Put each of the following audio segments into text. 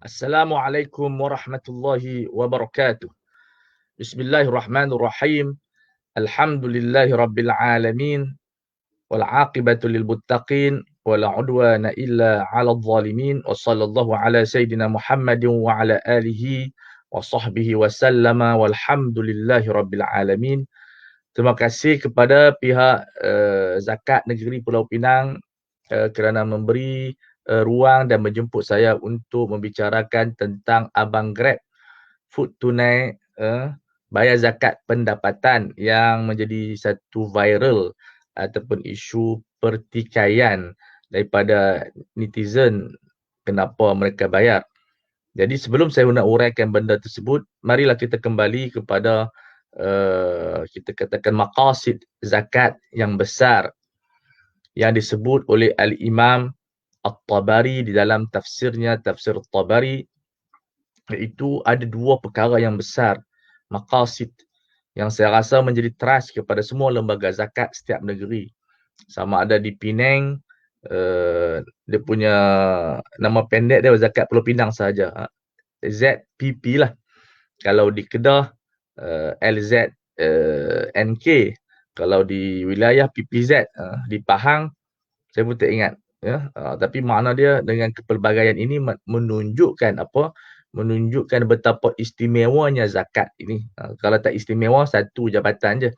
Assalamualaikum warahmatullahi wabarakatuh. Bismillahirrahmanirrahim. Alhamdulillahi rabbil alamin. Wal aqibatu lil muttaqin. Wala udwana illa 'alal zalimin. Wa sallallahu ala sayyidina Muhammadin wa ala alihi wa sahbihi wa sallama walhamdulillahi rabbil alamin. Terima kasih kepada pihak Zakat Negeri Pulau Pinang kerana memberi ruang dan menjemput saya untuk membicarakan tentang Abang Grab food tunai bayar zakat pendapatan yang menjadi satu viral ataupun isu pertikaian daripada netizen kenapa mereka bayar. Jadi sebelum saya nak uraikan benda tersebut, marilah kita kembali kepada kita katakan maqasid zakat yang besar yang disebut oleh Al-Imam At-Tabari di dalam tafsirnya, Tafsir At-Tabari, iaitu ada dua perkara yang besar, maqasid, yang saya rasa menjadi trust kepada semua lembaga zakat setiap negeri. Sama ada di Penang, dia punya nama pendek dia Zakat Pulau Pinang saja, ZPP lah. Kalau di Kedah, LZNK. Kalau di wilayah PPZ, di Pahang, saya pun tak ingat. Ya, tapi makna dia dengan kepelbagaian ini menunjukkan apa? Menunjukkan betapa istimewanya zakat ini. Kalau tak istimewa, satu jabatan je.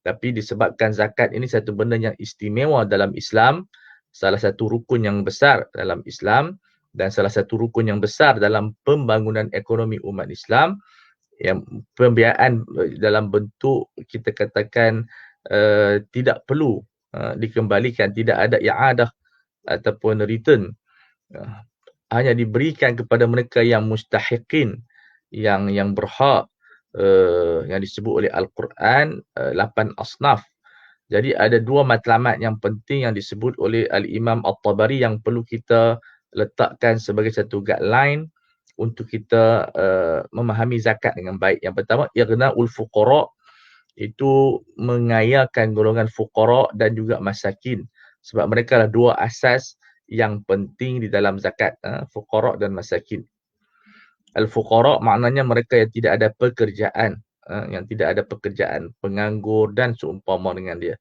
Tapi disebabkan zakat ini satu benda yang istimewa dalam Islam, salah satu rukun yang besar dalam Islam dan salah satu rukun yang besar dalam pembangunan ekonomi umat Islam, yang pembiayaan dalam bentuk kita katakan tidak perlu dikembalikan, tidak ada i'adah ataupun return, hanya diberikan kepada mereka yang mustahiqin, yang berhak, yang disebut oleh Al-Quran 8 asnaf. Jadi ada dua matlamat yang penting yang disebut oleh Al-Imam At-Tabari yang perlu kita letakkan sebagai satu guideline untuk kita memahami zakat dengan baik. Yang pertama, ighna'ul fuqara, itu mengayakan golongan fuqara dan juga masakin. Sebab mereka lah dua asas yang penting di dalam zakat, fuqara dan masakin. Al-fuqara maknanya mereka yang tidak ada pekerjaan, penganggur dan seumpama dengan dia.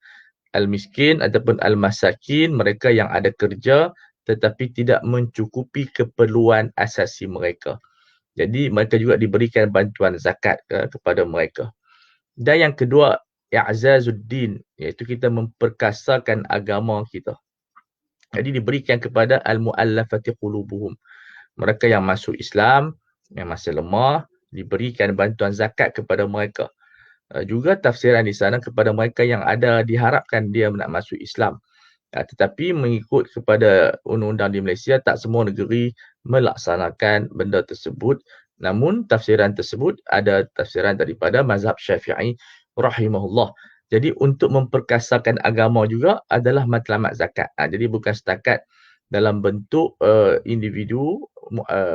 Al-miskin ataupun al-masakin, mereka yang ada kerja tetapi tidak mencukupi keperluan asasi mereka. Jadi mereka juga diberikan bantuan zakat kepada mereka. Dan yang kedua, i'zazuddin, iaitu kita memperkasakan agama kita. Jadi diberikan kepada al-mu'allafati qulubuhum. Mereka yang masuk Islam, yang masih lemah, diberikan bantuan zakat kepada mereka. Juga tafsiran di sana kepada mereka yang ada diharapkan dia nak masuk Islam. Tetapi mengikut kepada undang-undang di Malaysia, tak semua negeri melaksanakan benda tersebut. Namun tafsiran tersebut ada tafsiran daripada mazhab Syafi'i rahimahullah. Jadi untuk memperkasakan agama juga adalah matlamat zakat. Jadi bukan setakat dalam bentuk individu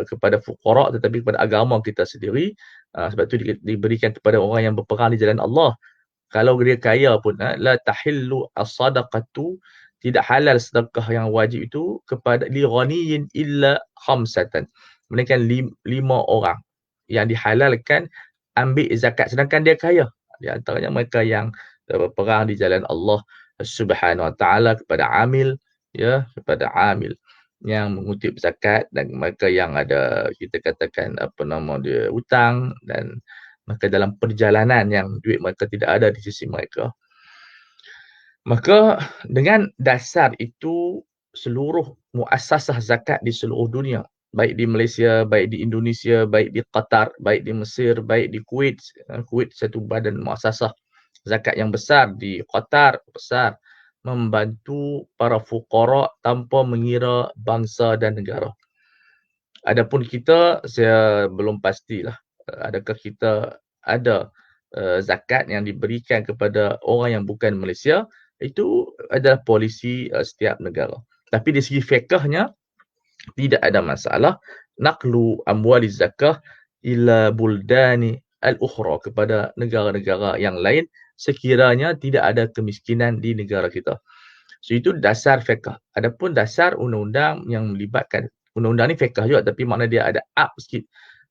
kepada fuqara, tetapi kepada agama kita sendiri. Sebab itu diberikan kepada orang yang berperang di jalan Allah. Kalau dia kaya pun, la tahillu as-sadaqatu, tidak halal sedekah yang wajib itu kepada li ghaniyin illa khamsatan. Melainkan 5 orang yang dihalalkan ambil zakat sedangkan dia kaya. Di antaranya mereka yang berperang di jalan Allah Subhanahu Wa Taala, kepada amil, kepada amil yang mengutip zakat, dan mereka yang ada kita katakan hutang, dan maka dalam perjalanan yang duit mereka tidak ada di sisi mereka. Maka dengan dasar itu, seluruh muassasah zakat di seluruh dunia, baik di Malaysia, baik di Indonesia, baik di Qatar, baik di Mesir, baik di Kuwait. Kuwait satu badan muassasah zakat yang besar, di Qatar besar, membantu para fuqara tanpa mengira bangsa dan negara. Adapun kita, saya belum pastilah adakah kita ada zakat yang diberikan kepada orang yang bukan Malaysia. Itu adalah polisi setiap negara. Tapi di segi fiqhnya tidak ada masalah naqlu amwali zakah ila buldani al-ukhra, kepada negara-negara yang lain sekiranya tidak ada kemiskinan di negara kita. So itu dasar fiqh. Adapun dasar undang-undang yang melibatkan Undang-undang ni fiqh juga tapi makna dia ada up sikit.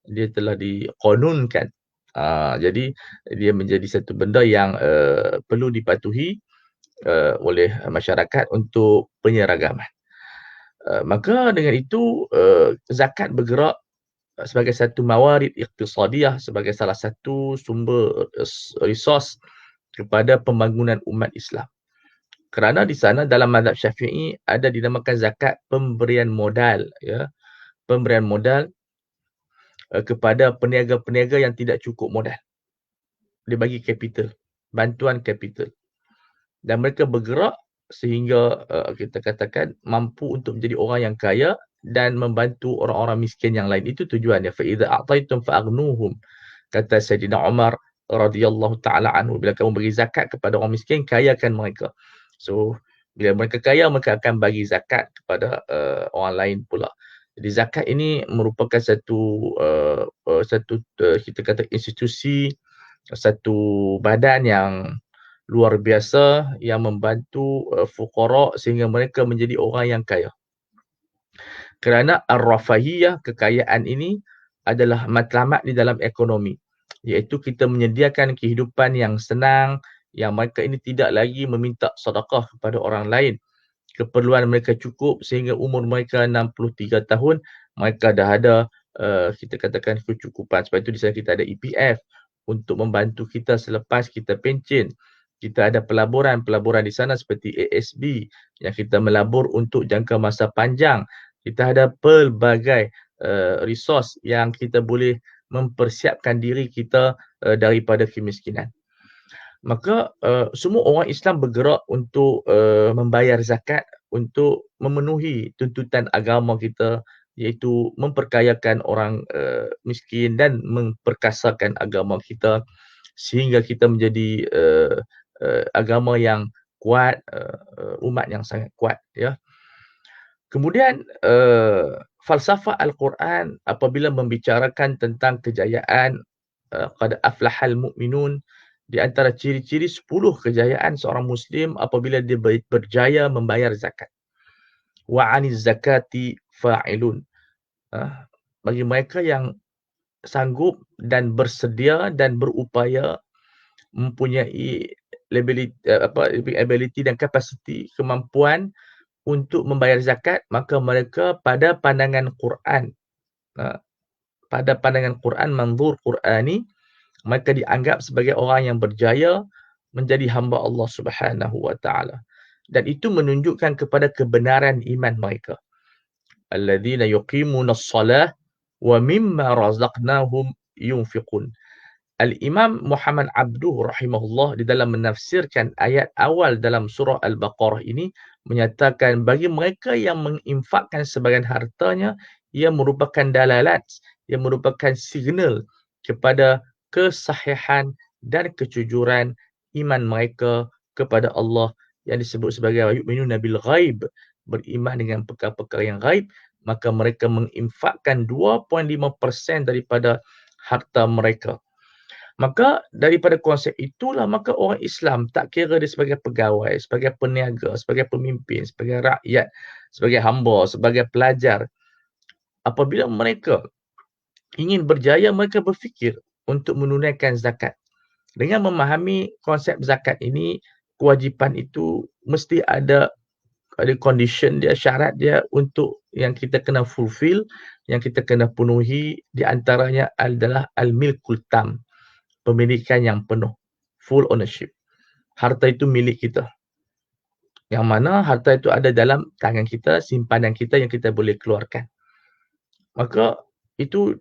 Dia telah diqanunkan. Jadi dia menjadi satu benda yang perlu dipatuhi oleh masyarakat untuk penyeragaman. Maka dengan itu zakat bergerak sebagai satu mawarid iqtisadiyah, sebagai salah satu sumber resource kepada pembangunan umat Islam. Kerana di sana dalam mazhab Syafi'i ada dinamakan zakat pemberian modal, ya. Pemberian modal kepada peniaga-peniaga yang tidak cukup modal. Dia bagi capital, bantuan capital. Dan mereka bergerak sehingga kita katakan mampu untuk menjadi orang yang kaya dan membantu orang-orang miskin yang lain. Itu tujuannya. Fa idza a'taitum fa'aghnuhum. Kata Sayyidina Umar radhiyallahu taala anhu, bila kamu bagi zakat kepada orang miskin, kayakan mereka. So bila mereka kaya, mereka akan bagi zakat kepada orang lain pula. Jadi zakat ini merupakan satu kita kata institusi, satu badan yang luar biasa yang membantu fuqara sehingga mereka menjadi orang yang kaya. Kerana ar-rafahiyah, kekayaan ini adalah matlamat di dalam ekonomi, iaitu kita menyediakan kehidupan yang senang, yang mereka ini tidak lagi meminta sedekah kepada orang lain. Keperluan mereka cukup sehingga umur mereka 63 tahun, mereka dah ada kita katakan kecukupan. Sebab itu di sana kita ada EPF untuk membantu kita selepas kita pencen. Kita ada pelaburan di sana seperti ASB yang kita melabur untuk jangka masa panjang. Kita ada pelbagai resource yang kita boleh mempersiapkan diri kita daripada kemiskinan. Maka semua orang Islam bergerak untuk membayar zakat untuk memenuhi tuntutan agama kita, iaitu memperkayakan orang miskin dan memperkasakan agama kita sehingga kita menjadi agama yang kuat, umat yang sangat kuat, ya. Kemudian falsafah Al-Quran apabila membicarakan tentang kejayaan qad aflahal mu'minun, di antara ciri-ciri 10 kejayaan seorang muslim apabila dia berjaya membayar zakat. Wa 'aniz zakati fa'ilun. Bagi mereka yang sanggup dan bersedia dan berupaya mempunyai ability dan capacity, kemampuan untuk membayar zakat, maka mereka pada pandangan Quran, manzur Qurani, mereka dianggap sebagai orang yang berjaya menjadi hamba Allah Subhanahu wa taala. Dan itu menunjukkan kepada kebenaran iman mereka. Alladzina yuqimunas salah wa mimma razaqnahum yunfiqun. Al-Imam Muhammad Abduh rahimahullah di dalam menafsirkan ayat awal dalam surah Al-Baqarah ini menyatakan bagi mereka yang menginfakkan sebagian hartanya, ia merupakan dalalat, ia merupakan signal kepada kesahihan dan kejujuran iman mereka kepada Allah yang disebut sebagai yu'minuna bil ghaib, beriman dengan perkara-perkara yang ghaib. Maka mereka menginfakkan 2.5% daripada harta mereka. Maka daripada konsep itulah maka orang Islam, tak kira dia sebagai pegawai, sebagai peniaga, sebagai pemimpin, sebagai rakyat, sebagai hamba, sebagai pelajar, apabila mereka ingin berjaya, mereka berfikir untuk menunaikan zakat. Dengan memahami konsep zakat ini, kewajipan itu mesti ada condition dia, syarat dia untuk yang kita kena fulfill, yang kita kena penuhi. Di antaranya adalah al-milkul tam, pemilikan yang penuh, full ownership. Harta itu milik kita. Yang mana harta itu ada dalam tangan kita, simpanan kita yang kita boleh keluarkan. Maka itu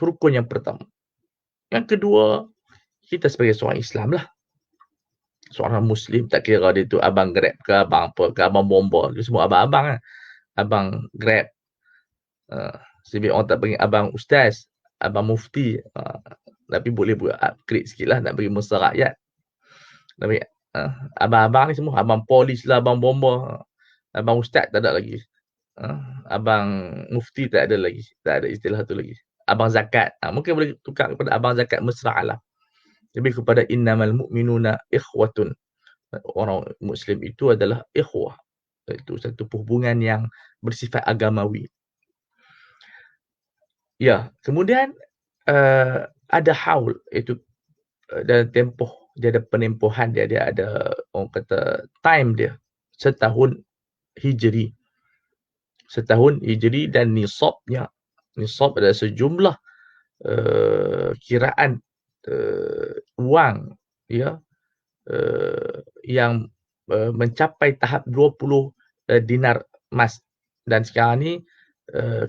rukun yang pertama. Yang kedua, kita sebagai seorang Islam lah. Seorang Muslim, tak kira dia tu abang Grab ke, abang apa ke, abang bomba. Dia semua abang-abang lah. Abang Grab. Sebab orang tak panggil abang Ustaz, abang Mufti. Tapi boleh buat upgrade sikit lah nak bagi mesra rakyat. Tapi abang-abang ni semua, abang polis lah, abang bomba. Abang Ustaz tak ada lagi. Abang Mufti tak ada lagi. Tak ada istilah tu lagi. Abang Zakat. Mungkin boleh tukar kepada abang Zakat mesra lah. Lebih kepada innamal mu'minuna ikhwatun. Orang Muslim itu adalah ikhwah. Itu satu hubungan yang bersifat agamawi. Ya, kemudian ada haul, iaitu dalam tempoh, dia ada penempohan dia, dia ada orang kata time dia, setahun Hijri. Setahun Hijri dan nisabnya. Nisab adalah sejumlah kiraan wang ya yang mencapai tahap 20 dinar emas, dan sekarang ni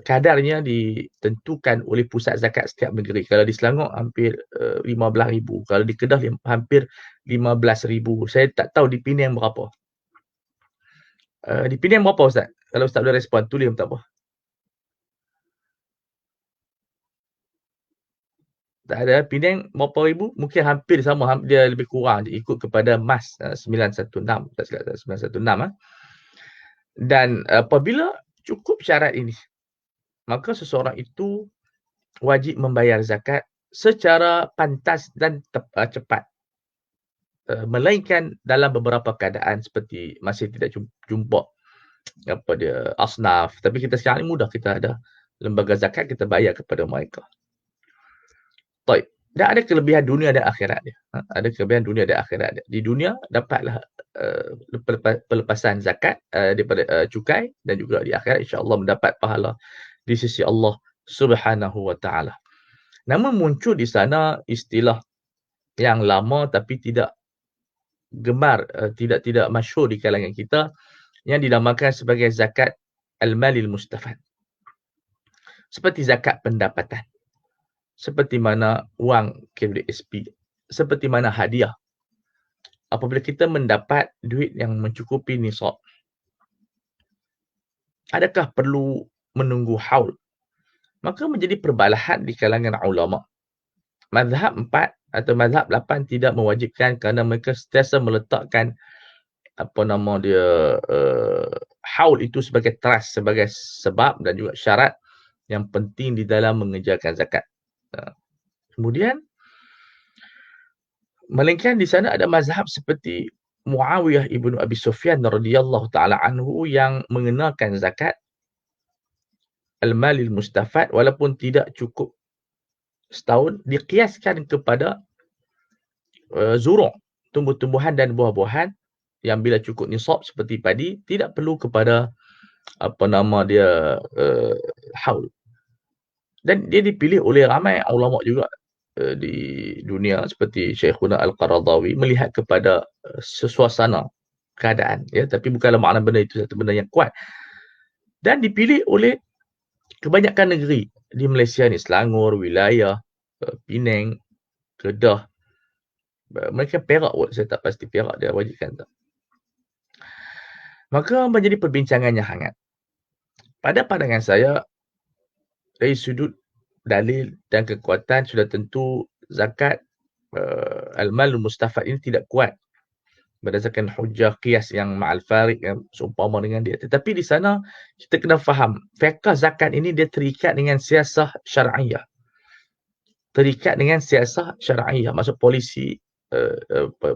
kadarnya ditentukan oleh pusat zakat setiap negeri. Kalau di Selangor hampir 15,000, kalau di Kedah hampir 15,000. Saya tak tahu di Penang berapa. Di Penang berapa Ustaz? Kalau Ustaz boleh respon, tulis pun tak apa. Tak ada. Penang berapa ribu? Mungkin hampir sama, dia lebih kurang je ikut kepada MAS 916, tak silap saya, 916. Dan apabila cukup syarat ini, maka seseorang itu wajib membayar zakat secara pantas dan cepat. Melainkan dalam beberapa keadaan seperti masih tidak jumpa apa dia asnaf, tapi kita sekarang ni mudah, kita ada lembaga zakat, kita bayar kepada mereka. Baik. Dan ada kelebihan dunia dan akhirat dia. Ada kelebihan dunia dan akhirat dia. Di dunia dapatlah pelepasan zakat daripada cukai, dan juga di akhirat insya-Allah mendapat pahala di sisi Allah Subhanahu wa taala. Namun muncul di sana istilah yang lama tapi tidak gemar, tidak masyhur di kalangan kita, yang dinamakan sebagai zakat al-malil mustafad. Seperti zakat pendapatan. Seperti mana wang KWSP, seperti mana hadiah. Apabila kita mendapat duit yang mencukupi nisab, adakah perlu menunggu haul? Maka menjadi perbalahan di kalangan ulama. Mazhab 4 atau mazhab 8 tidak mewajibkan, kerana mereka sentiasa meletakkan apa nama dia haul itu sebagai trust, sebagai sebab dan juga syarat yang penting di dalam mengejarkan zakat. Kemudian melainkan di sana ada mazhab seperti Muawiyah ibnu Abi Sufyan radhiyallahu taala anhu yang mengenalkan zakat al-malil mustafad walaupun tidak cukup setahun, dikiaskan kepada zuru', tumbuh-tumbuhan dan buah-buahan yang bila cukup nisab seperti padi, tidak perlu kepada apa nama dia haul. Dan dia dipilih oleh ramai ulama juga di dunia, seperti Syekhuna Al-Qaradawi, melihat kepada suasana keadaan, ya, tapi bukanlah makna benda itu satu benda yang kuat. Dan dipilih oleh kebanyakan negeri di Malaysia ni, Selangor, wilayah Penang, Kedah, mereka Perak pun, saya tak pasti Perak dia wajibkan tak. Maka menjadi perbincangan yang hangat. Pada pandangan saya, dari sudut dalil dan kekuatan, sudah tentu zakat al-mal mustafad ini tidak kuat berdasarkan hujah qiyas yang ma'al farid, yang seumpama dengan dia. Tetapi di sana kita kena faham, fiqh zakat ini dia terikat dengan siasah syar'iyah. Terikat dengan siasah syar'iyah, maksud polisi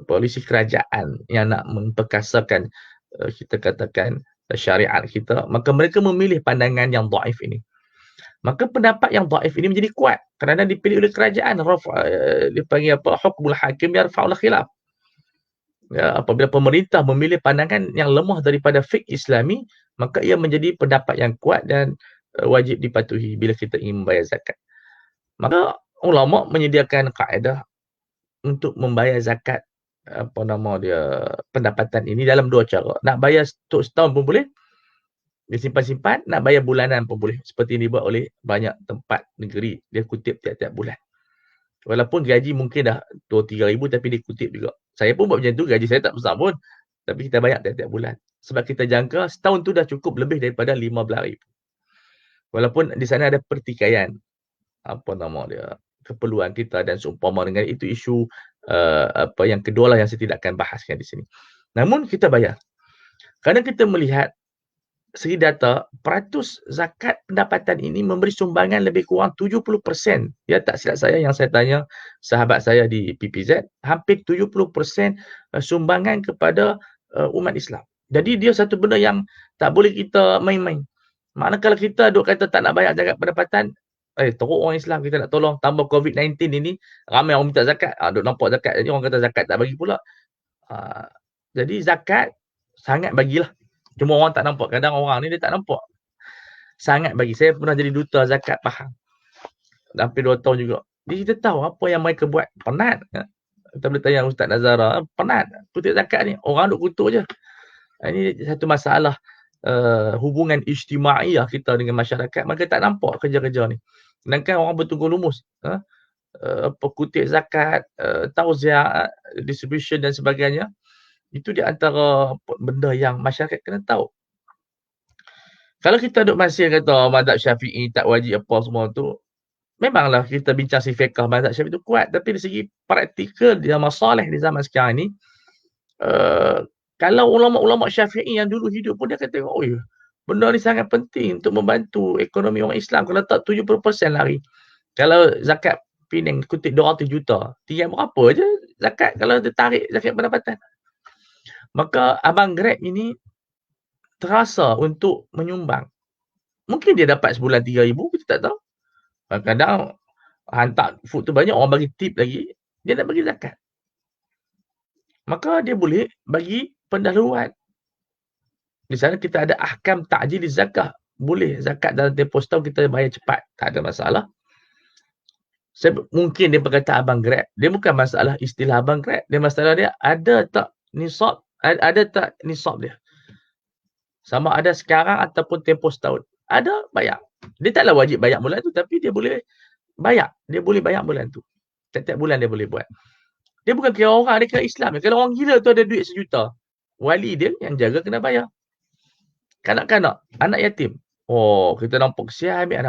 polisi kerajaan yang nak memperkasakan kita katakan syariat kita, maka mereka memilih pandangan yang dhaif ini. Maka pendapat yang dhaif ini menjadi kuat kerana dipilih oleh kerajaan. Dipanggil apa? Hukmul hakim yarfa'ul khilaf. Ya, apabila pemerintah memilih pandangan yang lemah daripada fiqh Islami, maka ia menjadi pendapat yang kuat dan wajib dipatuhi bila kita ingin membayar zakat. Maka ulama menyediakan kaedah untuk membayar zakat apa nama dia pendapatan ini dalam dua cara. Nak bayar untuk setahun pun boleh, dia simpan-simpan, nak bayar bulanan pun boleh. Seperti ini dibuat oleh banyak tempat negeri, dia kutip tiap-tiap bulan. Walaupun gaji mungkin dah 2-3 ribu, tapi dia kutip juga. Saya pun buat macam tu, gaji saya tak besar pun, tapi kita bayar tiap-tiap bulan. Sebab kita jangka setahun tu dah cukup lebih daripada 15,000. Walaupun di sana ada pertikaian apa nama dia, keperluan kita dan seumpama dengan itu, isu apa yang kedua lah yang saya tidak akan bahaskan di sini. Namun kita bayar. Kerana kita melihat segi data, peratus zakat pendapatan ini memberi sumbangan lebih kurang 70%. Ya, tak silap saya yang saya tanya sahabat saya di PPZ, hampir 70% sumbangan kepada umat Islam. Jadi dia satu benda yang tak boleh kita main-main. Maknanya kalau kita duk kata tak nak bayar zakat pendapatan, Teruk orang Islam kita nak tolong, tambah COVID-19 ini, ramai orang minta zakat, duk nampak zakat, jadi orang kata zakat tak bagi pula. Jadi zakat sangat bagilah. Cuma orang tak nampak, kadang orang ni dia tak nampak. Sangat bagi. Saya pernah jadi duta zakat Pahang. Hampir 2 tahun juga. Jadi kita tahu apa yang mereka buat. Penat. Kita boleh tanya Ustaz Nazara, penat kutip zakat ni. Orang duk kutuk je. Ini satu masalah hubungan ijtimaiyah kita dengan masyarakat. Mereka tak nampak kerja-kerja ni. Sedangkan orang bertunggu lumus. Kutip zakat, tauziah, distribution dan sebagainya. Itu di antara benda yang masyarakat kena tahu. Kalau kita duk masih kata mazhab Syafi'i tak wajib apa semua tu, memanglah kita bincang si fiqh mazhab Syafi'i tu kuat, tapi dari segi praktikal dia masalah di zaman sekarang ni, kalau ulama-ulama Syafi'i yang dulu hidup pun dia akan tengok, oi, benda ni sangat penting untuk membantu ekonomi orang Islam. Kalau tak 70% lari. Kalau zakat Penang kutip 200 juta, tinggal berapa je zakat kalau dia tarik zakat pendapatan. Maka Abang Grab ini terasa untuk menyumbang. Mungkin dia dapat sebulan 3,000, kita tak tahu. Kadang hantar food tu banyak, orang bagi tip lagi, dia nak bagi zakat. Maka dia boleh bagi pendahuluan. Di sana kita ada ahkam ta'jil zakah. Boleh zakat dalam tempoh setahun kita bayar cepat. Tak ada masalah. Mungkin dia berkata Abang Grab. Dia bukan masalah istilah Abang Grab. Dia masalah dia ada tak nisab, ada tak nisab dia. Sama ada sekarang ataupun tempoh setahun. Ada, bayar. Dia taklah wajib bayar bulan tu, tapi dia boleh bayar. Dia boleh bayar bulan tu. Setiap bulan dia boleh buat. Dia bukan kira orang, dia kira Islam. Kalau orang gila tu ada duit 1 juta, wali dia yang jaga kena bayar. Kanak-kanak, anak yatim. Oh, kita nampak kesian ambil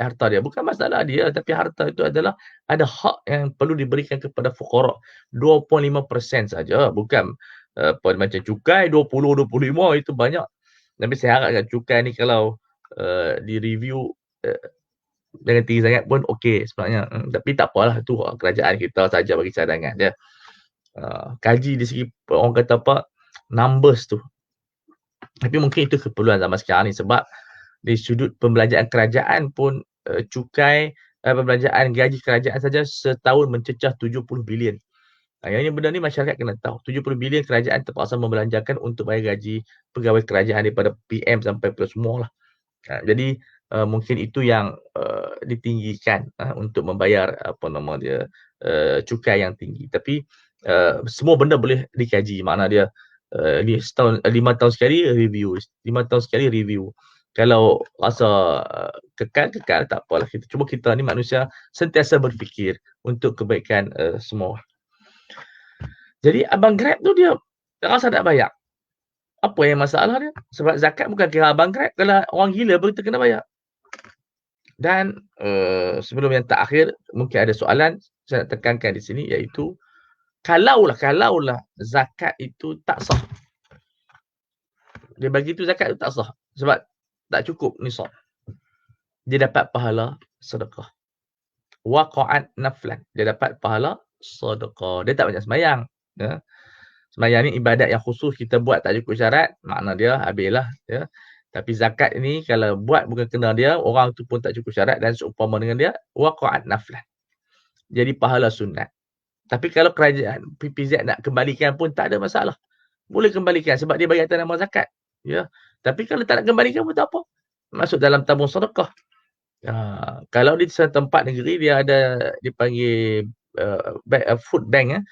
harta dia. Bukan masalah dia, tapi harta itu adalah ada hak yang perlu diberikan kepada fuqara. 25% saja, bukan macam cukai 20-25 itu banyak. Tapi saya harapkan cukai ni kalau di-review jangan tinggi sangat pun okey sebenarnya. Tapi tak apalah, tu kerajaan kita saja bagi cadangan dia. Kaji di segi orang kata apa, numbers tu. Tapi mungkin itu keperluan zaman sekarang ni sebab di sudut pembelanjaan kerajaan pun cukai pembelanjaan gaji kerajaan saja setahun mencecah 70 bilion. Yang ini benda ni masyarakat kena tahu. 70 bilion kerajaan terpaksa membelanjakan untuk bayar gaji pegawai kerajaan daripada PM sampai ke semua lah. Jadi mungkin itu yang ditinggikan untuk membayar apa nama dia cukai yang tinggi. Tapi semua benda boleh dikaji. Makna dia 5 tahun sekali review. 5 tahun sekali review. Kalau rasa kekal tak apalah. Cuma kita ni manusia sentiasa berfikir untuk kebaikan semua. Jadi Abang Grab tu dia rasa tak bayar. Apa yang masalah dia? Sebab zakat bukan kira Abang Grab. Kalau orang gila pun kita kena bayar. Dan sebelum yang terakhir, mungkin ada soalan saya nak tekankan di sini, iaitu kalaulah zakat itu tak sah. Dia bagi tu zakat tu tak sah. Sebab tak cukup nisab. Dia dapat pahala sedekah. Waqa'at naflan. Dia dapat pahala sedekah. Dia tak banyak sembahyang. Ya. Sembahyang ni ibadat yang khusus kita buat tak cukup syarat, makna dia habislah. Ya. Tapi zakat ni kalau buat bukan kena dia, orang tu pun tak cukup syarat dan seumpama dengan dia, waqa'at naflan. Jadi pahala sunat. Tapi kalau kerajaan PPZ nak kembalikan pun tak ada masalah. Boleh kembalikan sebab dia bagi atas nama zakat. Ya. Tapi kalau tak nak kembalikan pun tak apa. Masuk dalam tabung sedekah. Kalau di tempat negeri dia ada dipanggil food bank,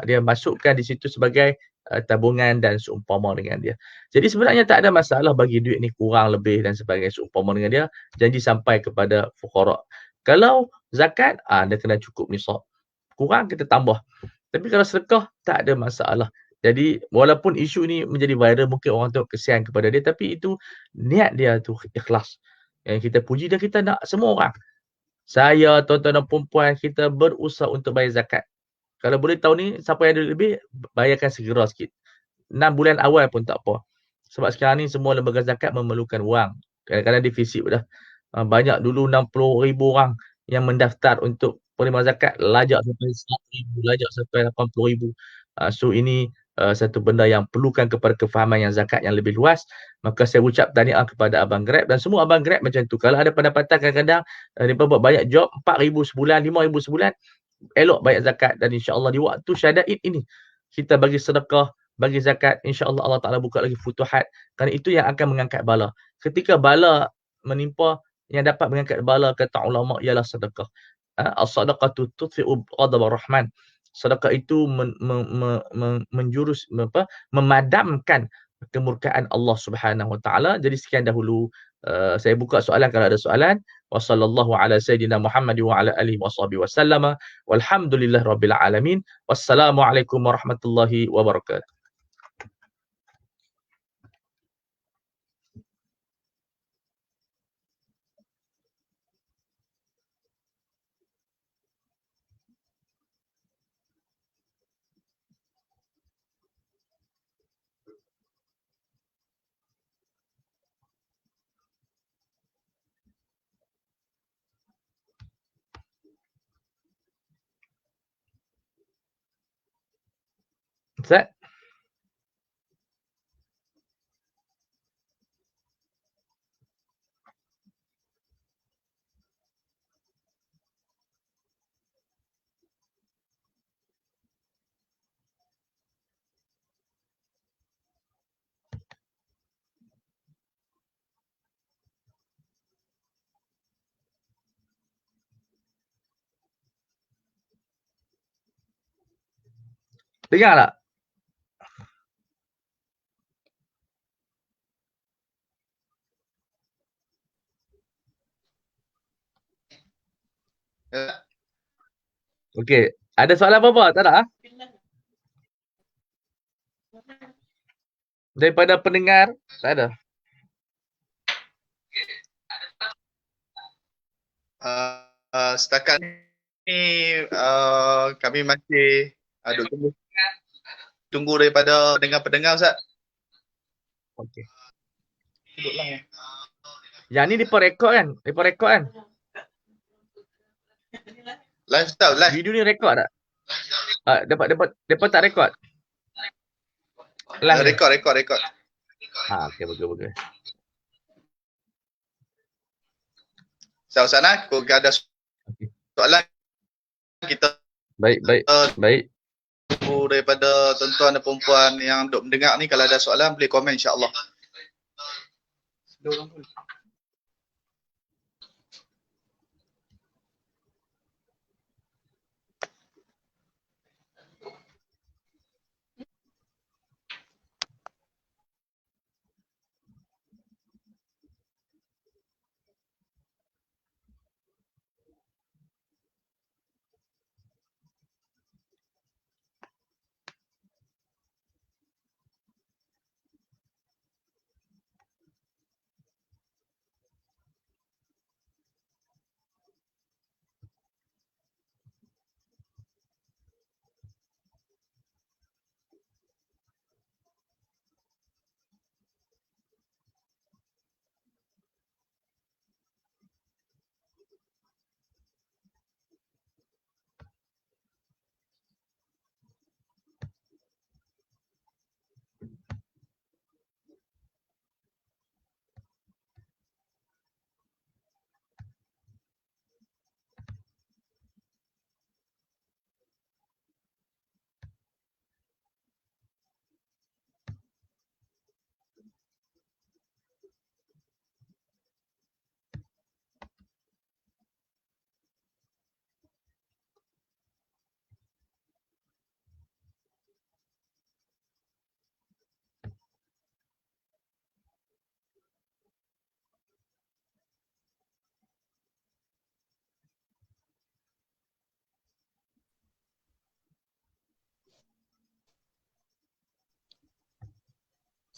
dia masukkan di situ sebagai tabungan dan seumpama dengan dia. Jadi sebenarnya tak ada masalah bagi duit ni kurang lebih dan sebagainya seumpama dengan dia, janji sampai kepada fuqara. Kalau zakat, dia kena cukup nisab. Kurang kita tambah. Tapi kalau sedekah tak ada masalah. Jadi walaupun isu ni menjadi viral, mungkin orang tu kesian kepada dia, tapi itu niat dia tu ikhlas. Yang kita puji dan kita nak semua orang. Saya, tuan-tuan dan perempuan, kita berusaha untuk bayar zakat. Kalau boleh tahun ni, siapa yang ada lebih, bayarkan segera sikit. 6 bulan awal pun tak apa. Sebab sekarang ni semua lembaga zakat memerlukan wang. Kadang-kadang defisit dah. Banyak dulu 60,000 orang yang mendaftar untuk penerima zakat, lajak sampai 100,000, lajak sampai 80,000. So ini satu benda yang perlukan kepada kefahaman yang zakat yang lebih luas, maka saya ucap tahniah kepada Abang Grab dan semua Abang Grab macam tu. Kalau ada pendapatan kadang-kadang mereka buat banyak job, 4,000 sebulan, 5,000 sebulan, elok bayar zakat dan insya-Allah di waktu Syahada Id ini kita bagi sedekah, bagi zakat, insya-Allah Allah Taala buka lagi futuhat. Kerana itu yang akan mengangkat bala. Ketika bala menimpa, yang dapat mengangkat bala kata ulama ialah sedekah. As-sadaqatu tudfi'u ghadab ar-Rahman. Sedekah itu memadamkan kemurkaan Allah Subhanahu Wa Taala. Jadi sekian dahulu saya buka soalan kalau ada soalan. Wassallallahu ala sayyidina Muhammad wa ala alihi washabihi wasallama. Walhamdulillahirabbil alamin. Wassalamualaikum warahmatullahi wabarakatuh. Ustaz? Dengar tak? Okey. Ada soalan apa-apa? Tak ada? Daripada pendengar? Tak ada. Setakat ni kami masih tunggu daripada pendengar-pendengar, Ustaz. Okey. Sebutlah ya. Yang ni depa rekod kan? Depa rekod kan? Live, Ustaz, live. Video ni rekod tak? Depa tak rekod? Live. Rekod. Okey, bagus. Ustaz Nah, kalau ada soalan kita Baik. tunggu daripada tuan-tuan dan perempuan yang duk mendengar ni, kalau ada soalan boleh komen insya-Allah.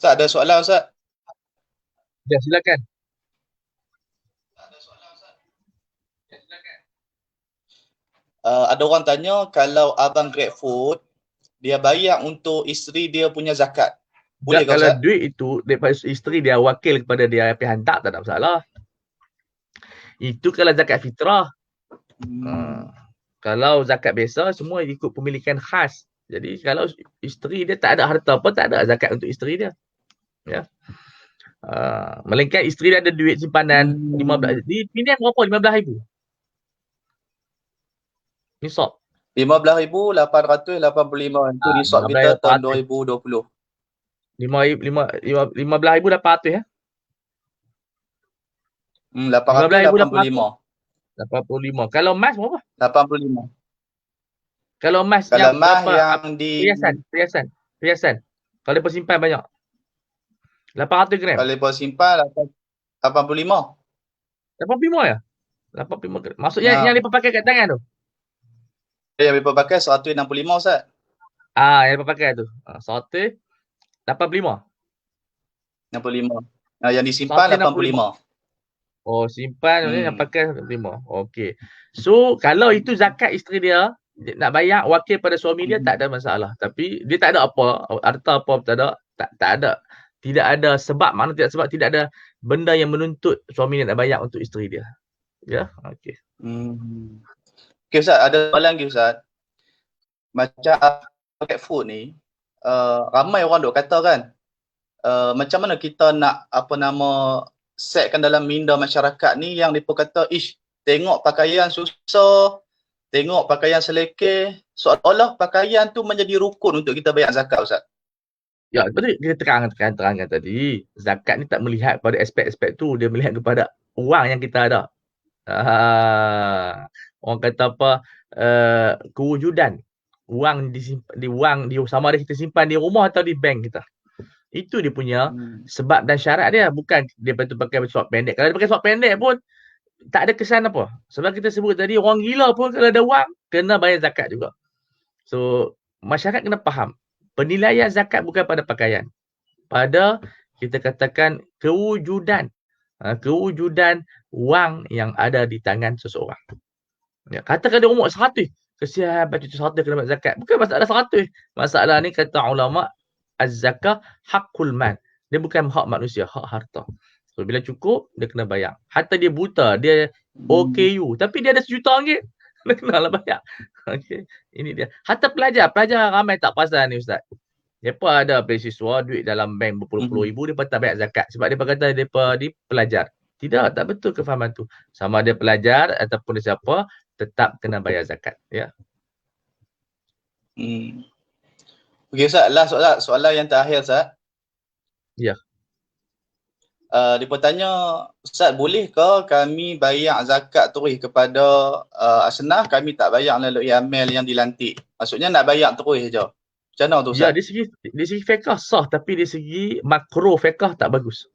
Ustaz, ada soalan, Ustaz? Ya, silakan. Ada orang tanya, kalau abang GrabFood, dia bayar untuk isteri dia punya zakat. Boleh ke, Kalau Ustaz? duit itu daripada isteri dia wakil kepada dia pergi hantar, tak ada masalah. Itu kalau zakat fitrah. Kalau zakat biasa, semua ikut pemilikan khas. Jadi kalau isteri dia tak ada harta pun tak ada zakat untuk isteri dia. Ya. Melainkan isteri dia ada duit simpanan 15 di Penang berapa? 15,000. Nisab. 15,885 itu nisab kita tahun 15,800. 2020. 15,800 ya. 885. 15,885. Kalau emas berapa? 85. Kalau emas Kalau yang emas berapa? yang di Perhiasan. Kalau dia simpan banyak. 800 gram. kalau depa simpan 85. 85 ya? 85 gram. Maksudnya Ya. yang dia pakai kat tangan tu. Yang depa pakai 165 Ustaz. Yang dia pakai tu. 185. 65. Yang disimpan 85. Oh, simpan yang pakai 85. Okey. So, kalau itu zakat isteri dia nak bayar wakil pada suami dia tak ada masalah. Tapi dia tak ada apa, harta apa tak ada, tak ada. Tidak ada sebab, mana tidak sebab tidak ada benda yang menuntut suami dia nak bayar untuk isteri dia. Ya, okey. Okey Ustaz, ada soalan lagi Ustaz. Macam paket food ni, ramai orang duk kata kan, macam mana kita nak setkan dalam minda masyarakat ni yang mereka kata, tengok pakaian susah, tengok pakaian selekeh, seolah-olah pakaian tu menjadi rukun untuk kita bayar zakat Ustaz. Ya, betul kita terangkan tadi. Zakat ni tak melihat pada aspek-aspek tu, dia melihat kepada wang yang kita ada. Orang kata apa, kewujudan wang sama ada kita simpan di rumah atau di bank kita. Itu dia punya sebab dan syarat dia, bukan dia patut pakai short pendek. Kalau dia pakai short pendek pun tak ada kesan apa. Sebab kita sebut tadi orang gila pun kalau ada wang kena bayar zakat juga. So masyarakat kena faham penilaian zakat bukan pada pakaian, pada kita katakan kewujudan wang yang ada di tangan seseorang. Ya, katakan dia umur 100, kesian baju tu 100 kena bayar zakat. Bukan masalah 100. Masalah ni kata ulama, az-zakah haqqul mal. Dia bukan hak manusia, hak harta. So bila cukup dia kena bayar. Hatta dia buta, dia OKU tapi dia ada RM1 dia kena lah bayar. Okey, ini dia. Hatta pelajar ramai tak pasal ni Ustaz. Depa ada beasiswa, duit dalam bank berpuluh-puluh ribu, dia tak bayar zakat sebab depa kata depa ni pelajar. Tidak, tak betul kefahaman tu. Sama ada pelajar ataupun dia siapa, tetap kena bayar zakat, ya. Okey Ustaz, soalan yang terakhir Ustaz. Ya. Dia tanya, Ustaz, boleh ke kami bayar zakat terus kepada Asnaf, kami tak bayar melalui amil yang dilantik? Maksudnya nak bayar terus je. Macam mana tu Ustaz? Ya, di segi fiqh sah, tapi di segi makro fiqh tak bagus.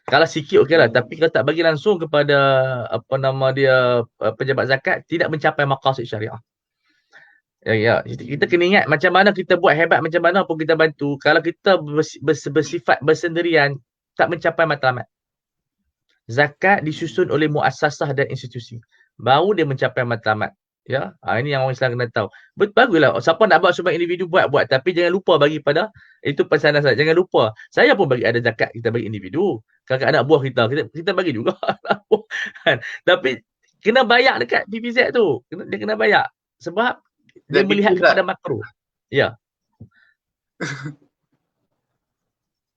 Kalau sikit okeylah, tapi kalau tak bagi langsung kepada pejabat zakat, tidak mencapai maqasid syariah. Ya, kita kena ingat macam mana kita buat hebat, macam mana pun kita bantu, kalau kita bersifat bersendirian, tak mencapai matlamat. Zakat disusun oleh muassasah dan institusi, baru dia mencapai matlamat. Ya, ini yang orang Islam kena tahu. Baguslah, siapa nak buat sumbang individu buat, tapi jangan lupa bagi pada, itu pesanan saya, jangan lupa. Saya pun bagi ada zakat, kita bagi individu. Kalau anak buah kita bagi juga. Tapi kena bayar dekat PPZ tu. Dia kena bayar. Sebab dia melihat kepada makro. Ya.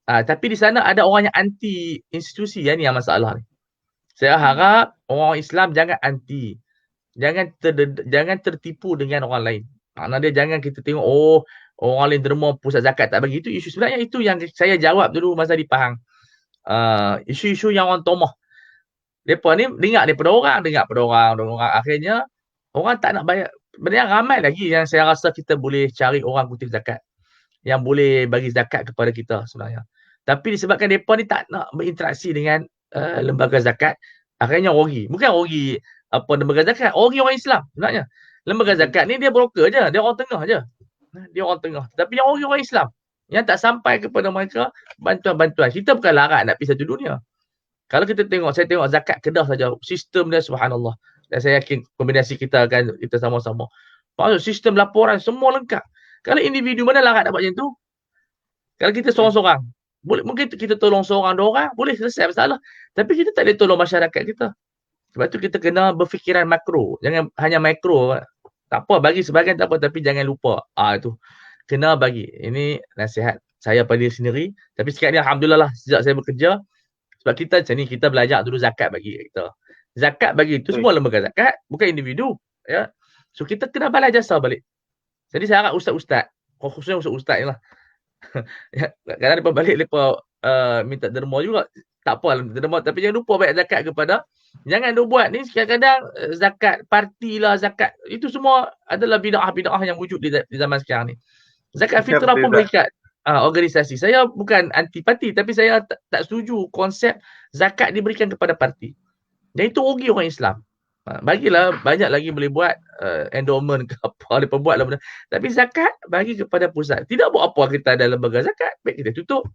Tapi di sana ada orang yang anti institusi, yang ni yang masalah ni. Saya harap orang Islam jangan anti. Jangan tertipu dengan orang lain. Maknanya dia jangan kita tengok orang lain derma pusat zakat tak bagi. Itu isu sebenarnya, itu yang saya jawab dulu masa di Pahang. Isu-isu yang orang tomah. Depa ni dengar daripada orang. Akhirnya orang tak nak bayar. Sebenarnya ramai lagi yang saya rasa kita boleh cari orang kutip zakat yang boleh bagi zakat kepada kita sebenarnya. Tapi disebabkan depa ni tak nak berinteraksi dengan lembaga zakat, akhirnya rugi. Bukan rugi lembaga zakat, rugi orang Islam sebenarnya. Lembaga zakat ni dia broker je, dia orang tengah je. Dia orang tengah. Tapi yang rugi orang Islam yang tak sampai kepada mereka bantuan-bantuan. Kita bukan larat nak pergi satu dunia. Kalau kita tengok, saya tengok zakat Kedah saja, sistem dia subhanallah. Dan saya yakin kombinasi kita akan kita sama-sama. Maksud sistem laporan semua lengkap. Kalau individu mana larat nak buat macam tu? Kalau kita seorang-seorang, boleh mungkin kita tolong seorang dua orang, boleh selesai masalah. Tapi kita tak boleh tolong masyarakat kita. Sebab tu kita kena berfikiran makro, jangan hanya mikro. Tak apa, bagi sebahagian tak apa, tapi jangan lupa. Itu kena bagi. Ini nasihat saya pada diri sendiri. Tapi sekarang ni alhamdulillah lah, sejak saya bekerja, sebab kita macam ni, kita belajar dulu zakat bagi kita. Zakat bagi itu semua lembaga zakat, bukan individu. Ya. So kita kena balas jasa balik. Jadi saya harap ustaz-ustaz, khususnya ustaz-ustaz ni lah. Kadang-kadang mereka balik, mereka minta derma juga. Tak apa lah minta derma, tapi jangan lupa bayar zakat kepada. Jangan dia buat ni kadang-kadang zakat parti lah, zakat. Itu semua adalah bid'ah-bid'ah yang wujud di zaman sekarang ni. Zakat fitrah pun berikat organisasi. Saya bukan anti parti, tapi saya tak setuju konsep zakat diberikan kepada parti. Dan itu rugi orang Islam. Bagilah banyak lagi boleh buat endowment ke apa, mereka buat lah benda. Tapi zakat bagi kepada pusat. Tidak buat apa kita ada lembaga zakat, baik kita tutup.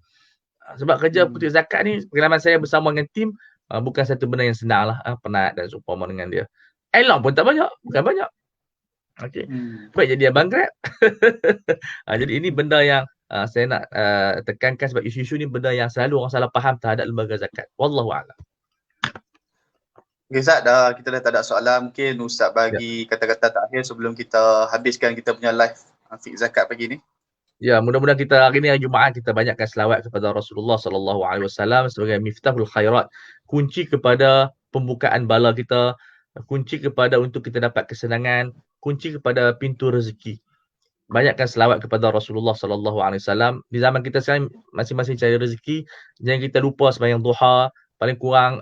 Sebab kerja putih zakat ni, pengalaman saya bersama dengan tim, bukan satu benda yang senang lah, penat dan seumpama dengan dia. Elok pun tak banyak, bukan banyak. Okey. Baik jadi abang Grab. Jadi ini benda yang saya nak tekankan, sebab isu-isu ni benda yang selalu orang salah faham terhadap lembaga zakat. Wallahu a'lam. Okay, Ustaz, kita dah tak ada soalan. Mungkin Ustaz bagi kata-kata terakhir sebelum kita habiskan kita punya live Fiqh Zakat pagi ni. Ya, mudah-mudahan kita hari ni hari Jumaat kita banyakkan selawat kepada Rasulullah sallallahu alaihi wasallam sebagai miftahul khairat, kunci kepada pembukaan bala kita, kunci kepada untuk kita dapat kesenangan, kunci kepada pintu rezeki. Banyakkan selawat kepada Rasulullah sallallahu alaihi wasallam. Di zaman kita sekarang masing-masing cari rezeki, jangan kita lupa sembahyang duha, paling kurang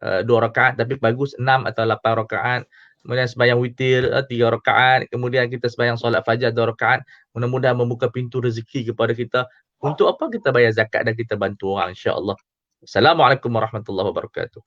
2 rakaat, tapi bagus 6 atau 8 rakaat. Kemudian sembahyang witir 3 rakaat, kemudian kita sembahyang solat fajar 2 rakaat. Mudah-mudahan membuka pintu rezeki kepada kita. Untuk apa kita bayar zakat dan kita bantu orang, insya-Allah. Assalamualaikum warahmatullahi wabarakatuh.